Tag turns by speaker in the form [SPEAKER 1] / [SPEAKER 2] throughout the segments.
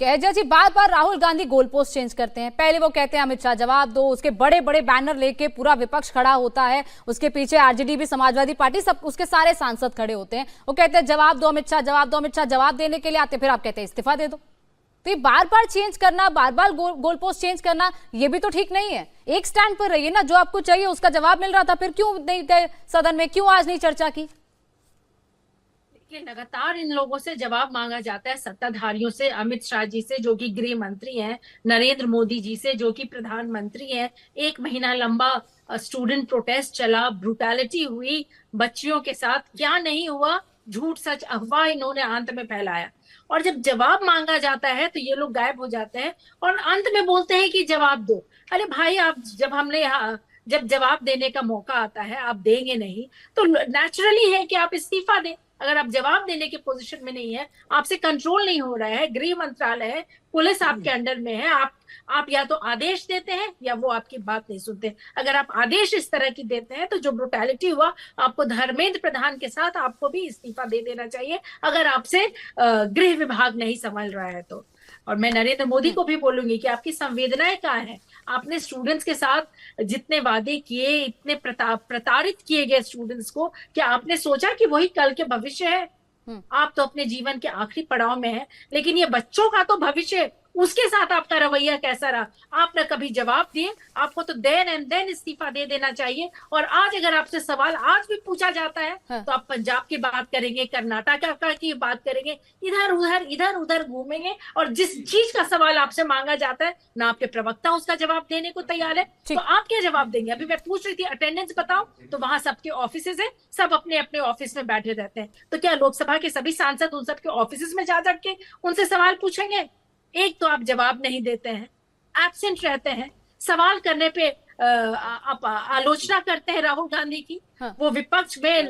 [SPEAKER 1] कैजा जी बार बार Rahul Gandhi goal post change करते हैं। पहले वो कहते हैं अमित शाह जवाब दो, उसके बड़े बड़े बैनर लेके पूरा विपक्ष खड़ा होता है, उसके पीछे आरजेडी भी, समाजवादी पार्टी, सब उसके सारे सांसद खड़े होते हैं। वो कहते हैं जवाब दो अमित शाह, जवाब दो अमित शाह। जवाब देने के लिए आते, फिर आप कहते हैं इस्तीफा दे दो। तो ये बार बार चेंज करना, बार बार गोल पोस्ट चेंज करना, ये भी तो ठीक नहीं है। एक स्टैंड पर रहिए ना, जो आपको चाहिए उसका जवाब मिल रहा था, फिर क्यों नहीं गए सदन में, क्यों आज नहीं चर्चा की?
[SPEAKER 2] कि लगातार इन लोगों से जवाब मांगा जाता है, सत्ताधारियों से, अमित शाह जी से जो कि गृह मंत्री हैं, नरेंद्र मोदी जी से जो कि प्रधानमंत्री हैं। 1 महीना लंबा स्टूडेंट प्रोटेस्ट चला, ब्रूटैलिटी हुई बच्चियों के साथ, क्या नहीं हुआ, झूठ सच अफवाह इन्होंने अंत में फैलाया। और जब जवाब मांगा जाता है तो ये लोग गायब हो जाते हैं और अंत में बोलते हैं कि जवाब दो। अरे भाई, आप जब जवाब देने का मौका आता है आप देंगे नहीं तो नेचुरली है कि आप इस्तीफा दें। अगर आप जवाब देने की पोजीशन में नहीं है, आपसे कंट्रोल नहीं हो रहा है, गृह मंत्रालय है, पुलिस आपके अंडर में है, आप या तो आदेश देते हैं या वो आपकी बात नहीं सुनते। अगर आप आदेश इस तरह की देते हैं तो जो ब्रुटैलिटी हुआ, आपको धर्मेंद्र प्रधान के साथ आपको भी इस्तीफा दे देना चाहिए अगर आपसे गृह विभाग नहीं संभल रहा है तो। और मैं नरेंद्र मोदी को भी बोलूंगी कि आपकी संवेदनाएं कहाँ है? आपने स्टूडेंट्स के साथ जितने वादे किए, इतने प्रताड़ित किए गए स्टूडेंट्स को, क्या आपने सोचा कि वही कल के भविष्य है? आप तो अपने जीवन के आखिरी पड़ाव में है, लेकिन ये बच्चों का तो भविष्य, उसके साथ आपका रवैया कैसा रहा? आपने कभी जवाब दिए? आपको तो देन एंड देन इस्तीफा दे देना चाहिए। और आज अगर आपसे सवाल आज भी पूछा जाता है तो आप पंजाब की बात करेंगे, कर्नाटक की बात करेंगे, इधर उधर घूमेंगे, और जिस चीज का सवाल आपसे मांगा जाता है ना आपके प्रवक्ता उसका जवाब देने को तैयार है, तो आप क्या जवाब देंगे? अभी मैं पूछ रही थी अटेंडेंस बताओ, तो वहां सबके ऑफिस है, सब अपने अपने ऑफिस में बैठे रहते हैं। तो क्या लोकसभा के सभी सांसद उन सबके ऑफिस में जा के उनसे सवाल पूछेंगे? एक तो आप जवाब नहीं देते हैं, एब्सेंट रहते हैं, सवाल करने पे आप आलोचना करते हैं राहुल गांधी की। वो विपक्ष में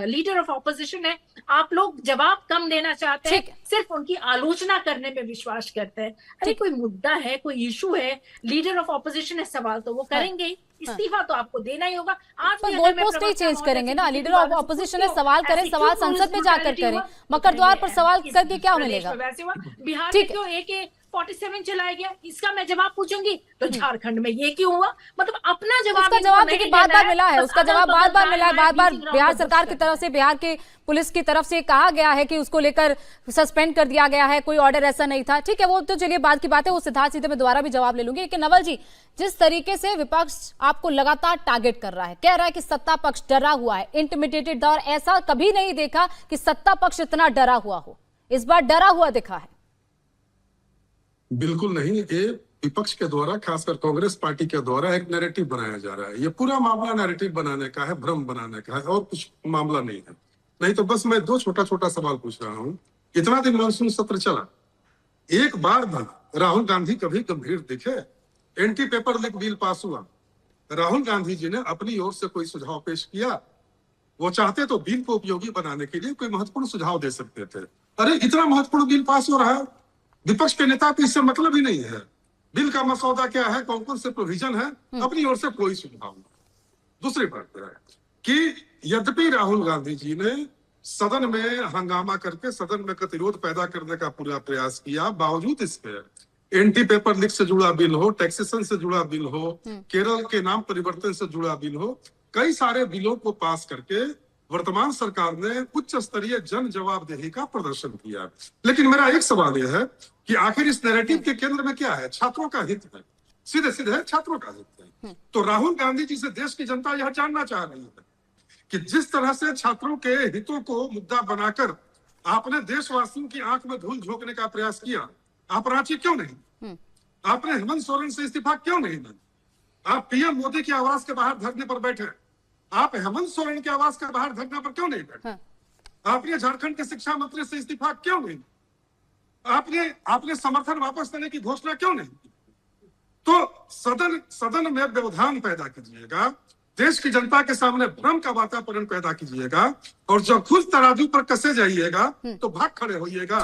[SPEAKER 2] लीडर ऑफ ऑपोजिशन है, आप लोग जवाब कम देना चाहते हैं, सिर्फ उनकी आलोचना करने में विश्वास करते हैं। अरे कोई मुद्दा है, कोई इशू है, लीडर ऑफ ऑपोजिशन है, सवाल तो वो करेंगे ही, इस्तीफा तो आपको देना ही होगा। आज
[SPEAKER 1] तो गोल पोस्ट ही चेंज करेंगे ना, लीडर ऑफ ऑपोजिशन है, सवाल करें, सवाल संसद में जाकर करें, मकर द्वार पर सवाल करके क्या मिलेगा?
[SPEAKER 2] वैसे हुआ बिहार में क्यों AK-47 चलाया गया, इसका मैं जवाब पूछूंगी तो झारखंड में ये क्यों हुआ? मतलब अपना जवाब,
[SPEAKER 1] उसका जवाब देखिए बार बार मिला है, उसका जवाब बार बार मिला है, बार बार बिहार सरकार की तरफ से, बिहार के पुलिस की तरफ से कहा गया है कि उसको लेकर सस्पेंड कर दिया गया है, कोई ऑर्डर ऐसा नहीं था। ठीक है, वो तो चलिए बात की बात है, वो सिद्धार्थ सीधे में दोबारा भी जवाब ले लूंगी। लेकिन नवल जी, जिस तरीके से विपक्ष आपको लगातार टारगेट कर रहा है, कह रहा है कि सत्ता पक्ष डरा हुआ है, इंटिमिडेटेड, और ऐसा कभी नहीं देखा कि सत्ता पक्ष इतना डरा हुआ हो, इस बार डरा हुआ दिखा है।
[SPEAKER 3] बिल्कुल नहीं, ये विपक्ष के द्वारा, खासकर कांग्रेस पार्टी के द्वारा एक नैरेटिव बनाया जा रहा है। ये पूरा मामला नैरेटिव बनाने का है, भ्रम बनाने का है, और कुछ मामला नहीं है। नहीं तो बस मैं 2 छोटा सवाल पूछ रहा हूँ। इतना दिन मानसून सत्र चला, एक बार भी राहुल गांधी कभी गंभीर दिखे? Anti paper leak bill pass हुआ, राहुल गांधी जी ने अपनी ओर से कोई सुझाव पेश किया? वो चाहते तो बिल को उपयोगी बनाने के लिए कोई महत्वपूर्ण सुझाव दे सकते थे। अरे इतना महत्वपूर्ण बिल पास हो रहा है, विपक्ष के नेता को इससे मतलब ही नहीं है। बिल का मसौदा क्या है, कौन कौन से प्रोविजन है, अपनी ओर से कोई सुझाव नहीं। दूसरी बात है कि यद्यपि राहुल गांधी जी ने सदन में हंगामा करके सदन में गतिरोध पैदा करने का पूरा प्रयास किया, बावजूद इसके एंटी पेपर लीक से जुड़ा बिल हो, टैक्सेशन से जुड़ा बिल हो, केरल के नाम परिवर्तन से जुड़ा बिल हो, कई सारे बिलों को पास करके वर्तमान सरकार ने उच्च स्तरीय जन जवाबदेही का प्रदर्शन किया। लेकिन मेरा एक सवाल यह है कि आखिर इस नैरेटिव के केंद्र में क्या है? छात्रों का हित है, सीधे सीधे छात्रों का हित है। तो राहुल गांधी जी से देश की जनता यह जानना चाह रही है कि जिस तरह से छात्रों के हितों को मुद्दा बनाकर आपने देशवासियों की आंख में धूल झोंकने का प्रयास किया, आप रांची क्यों नहीं? आपने हेमंत सोरेन से इस्तीफा क्यों नहीं दिया? आप पीएम मोदी के आवास के बाहर धरने पर बैठे, आप हेमंत सोरेन के आवास के बाहर धरने पर क्यों नहीं बैठे? आपने झारखंड के शिक्षा मंत्री से इस्तीफा क्यों नहीं? आपने समर्थन वापस लेने की घोषणा क्यों नहीं की? तो सदन में व्यवधान पैदा कीजिएगा, देश की जनता के सामने भ्रम का वातावरण पैदा कीजिएगा, और जब खुद तराजू पर कसे जाइएगा तो भाग खड़े होइएगा।